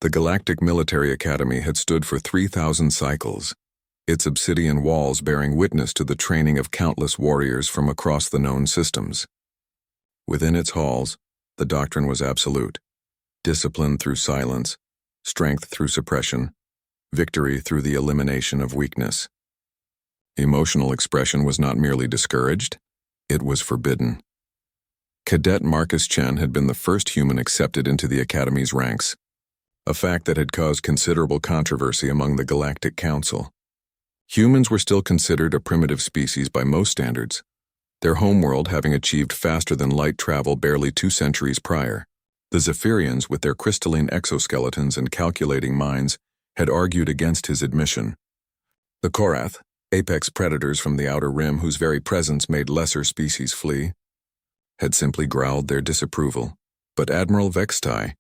The Galactic Military Academy had stood for 3,000 cycles, its obsidian walls bearing witness to the training of countless warriors from across the known systems. Within its halls, the doctrine was absolute: discipline through silence, strength through suppression, victory through the elimination of weakness. Emotional expression was not merely discouraged, it was forbidden. Cadet Marcus Chen had been the first human accepted into the Academy's ranks, a fact that had caused considerable controversy among the Galactic Council. Humans were still considered a primitive species by most standards, their homeworld having achieved faster-than-light travel barely 2 centuries prior. The Zephyrians, with their crystalline exoskeletons and calculating minds, had argued against his admission. The Korath, apex predators from the Outer Rim whose very presence made lesser species flee, had simply growled their disapproval. But Admiral Vextai,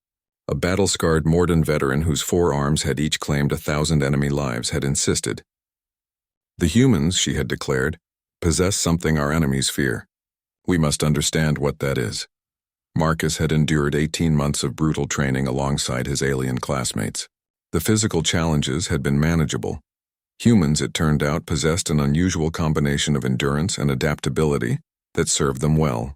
a battle-scarred Morden veteran whose 4 arms had each claimed 1,000 enemy lives, had insisted. The humans, she had declared, possess something our enemies fear. We must understand what that is. Marcus had endured 18 months of brutal training alongside his alien classmates. The physical challenges had been manageable. Humans, it turned out, possessed an unusual combination of endurance and adaptability that served them well.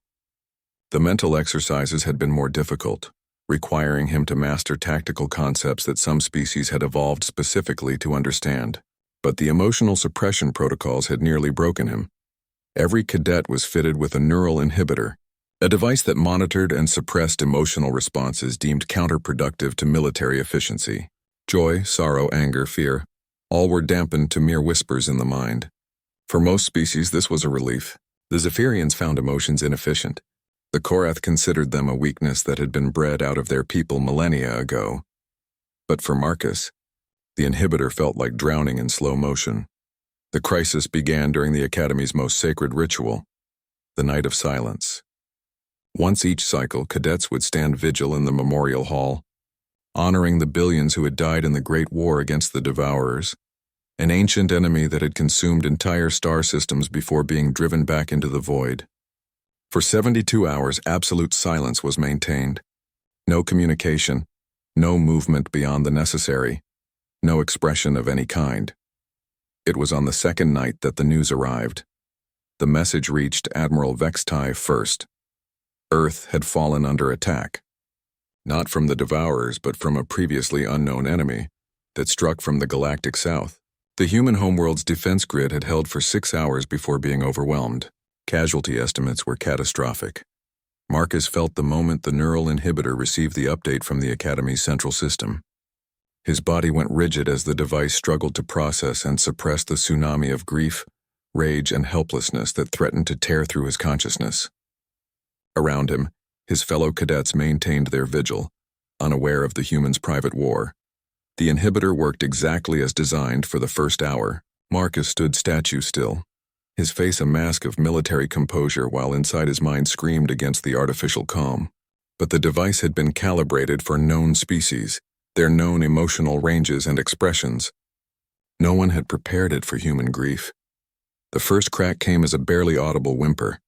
The mental exercises had been more difficult, requiring him to master tactical concepts that some species had evolved specifically to understand. But the emotional suppression protocols had nearly broken him. Every cadet was fitted with a neural inhibitor, a device that monitored and suppressed emotional responses deemed counterproductive to military efficiency. Joy, sorrow, anger, fear, all were dampened to mere whispers in the mind. For most species, this was a relief. The Zephyrians found emotions inefficient. The Korath considered them a weakness that had been bred out of their people millennia ago. But for Marcus, the inhibitor felt like drowning in slow motion. The crisis began during the Academy's most sacred ritual, the Night of Silence. Once each cycle, cadets would stand vigil in the Memorial Hall, honoring the billions who had died in the Great War against the Devourers, an ancient enemy that had consumed entire star systems before being driven back into the void. For 72 hours, absolute silence was maintained. No communication, no movement beyond the necessary, no expression of any kind. It was on the second night that the news arrived. The message reached Admiral Vextai first. Earth had fallen under attack. Not from the Devourers, but from a previously unknown enemy that struck from the galactic south. The human homeworld's defense grid had held for 6 hours before being overwhelmed. Casualty estimates were catastrophic. Marcus felt the moment the neural inhibitor received the update from the Academy's central system. His body went rigid as the device struggled to process and suppress the tsunami of grief, rage, and helplessness that threatened to tear through his consciousness. Around him, his fellow cadets maintained their vigil, unaware of the humans' private war. The inhibitor worked exactly as designed for the first hour. Marcus stood statue still, his face a mask of military composure while inside his mind screamed against the artificial calm. But the device had been calibrated for known species, their known emotional ranges and expressions. No one had prepared it for human grief. The first crack came as a barely audible whimper.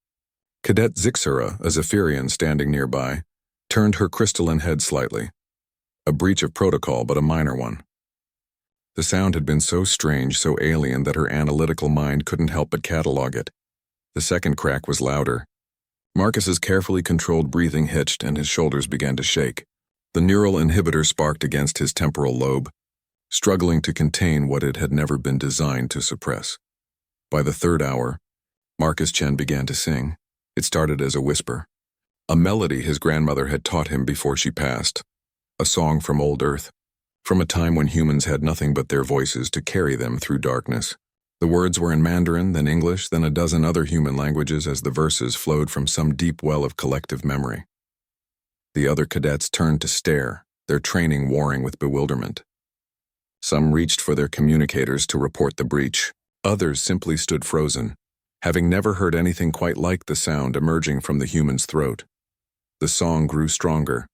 Cadet Zixura, a Zephyrian standing nearby, turned her crystalline head slightly. A breach of protocol, but a minor one. The sound had been so strange, so alien that her analytical mind couldn't help but catalog it. The second crack was louder. Marcus's carefully controlled breathing hitched and his shoulders began to shake. The neural inhibitor sparked against his temporal lobe, struggling to contain what it had never been designed to suppress. By the third hour, Marcus Chen began to sing. It started as a whisper, a melody his grandmother had taught him before she passed, a song from old Earth, from a time when humans had nothing but their voices to carry them through darkness. The words were in Mandarin, then English, then a dozen other human languages as the verses flowed from some deep well of collective memory. The other cadets turned to stare, their training warring with bewilderment. Some reached for their communicators to report the breach. Others simply stood frozen, having never heard anything quite like the sound emerging from the human's throat. The song grew stronger.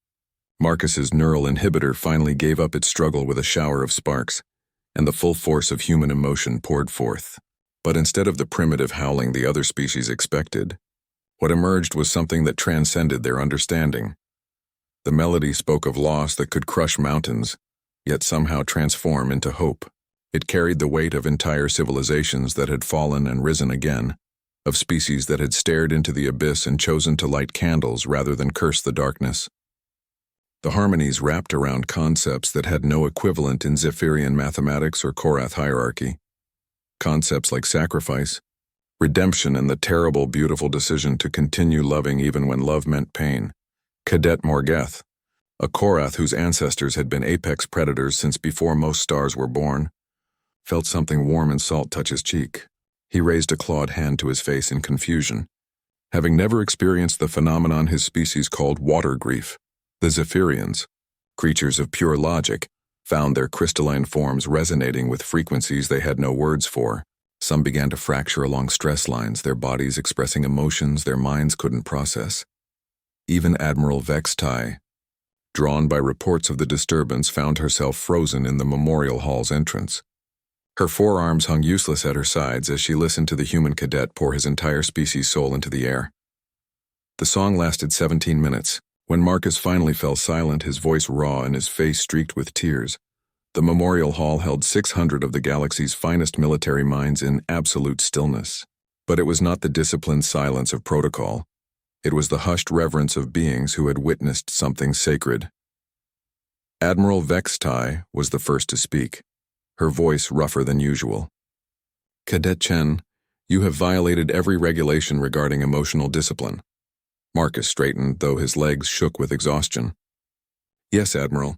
Marcus's neural inhibitor finally gave up its struggle with a shower of sparks, and the full force of human emotion poured forth. But instead of the primitive howling the other species expected, what emerged was something that transcended their understanding. The melody spoke of loss that could crush mountains, yet somehow transform into hope. It carried the weight of entire civilizations that had fallen and risen again, of species that had stared into the abyss and chosen to light candles rather than curse the darkness. The harmonies wrapped around concepts that had no equivalent in Zephyrian mathematics or Korath hierarchy. Concepts like sacrifice, redemption, and the terrible, beautiful decision to continue loving even when love meant pain. Cadet Morgeth, a Korath whose ancestors had been apex predators since before most stars were born, felt something warm and salt touch his cheek. He raised a clawed hand to his face in confusion. Having never experienced the phenomenon his species called water grief, the Zephyrians, creatures of pure logic, found their crystalline forms resonating with frequencies they had no words for. Some began to fracture along stress lines, their bodies expressing emotions their minds couldn't process. Even Admiral Vextai, drawn by reports of the disturbance, found herself frozen in the memorial hall's entrance. Her forearms hung useless at her sides as she listened to the human cadet pour his entire species' soul into the air. The song lasted 17 minutes. When Marcus finally fell silent, his voice raw and his face streaked with tears, the memorial hall held 600 of the galaxy's finest military minds in absolute stillness. But it was not the disciplined silence of protocol. It was the hushed reverence of beings who had witnessed something sacred. Admiral Vextai was the first to speak, her voice rougher than usual. "Cadet Chen, you have violated every regulation regarding emotional discipline." Marcus straightened, though his legs shook with exhaustion. "Yes, Admiral.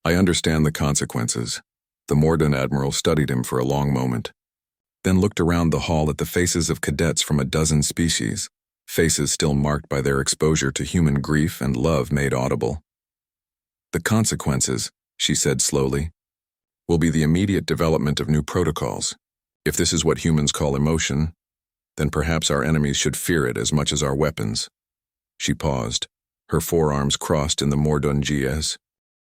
I understand the consequences." The Mordan Admiral studied him for a long moment, then looked around the hall at the faces of cadets from a dozen species, faces still marked by their exposure to human grief and love made audible. "The consequences," she said slowly, "will be the immediate development of new protocols. If this is what humans call emotion, then perhaps our enemies should fear it as much as our weapons." She paused, her forearms crossed in the Mordungies,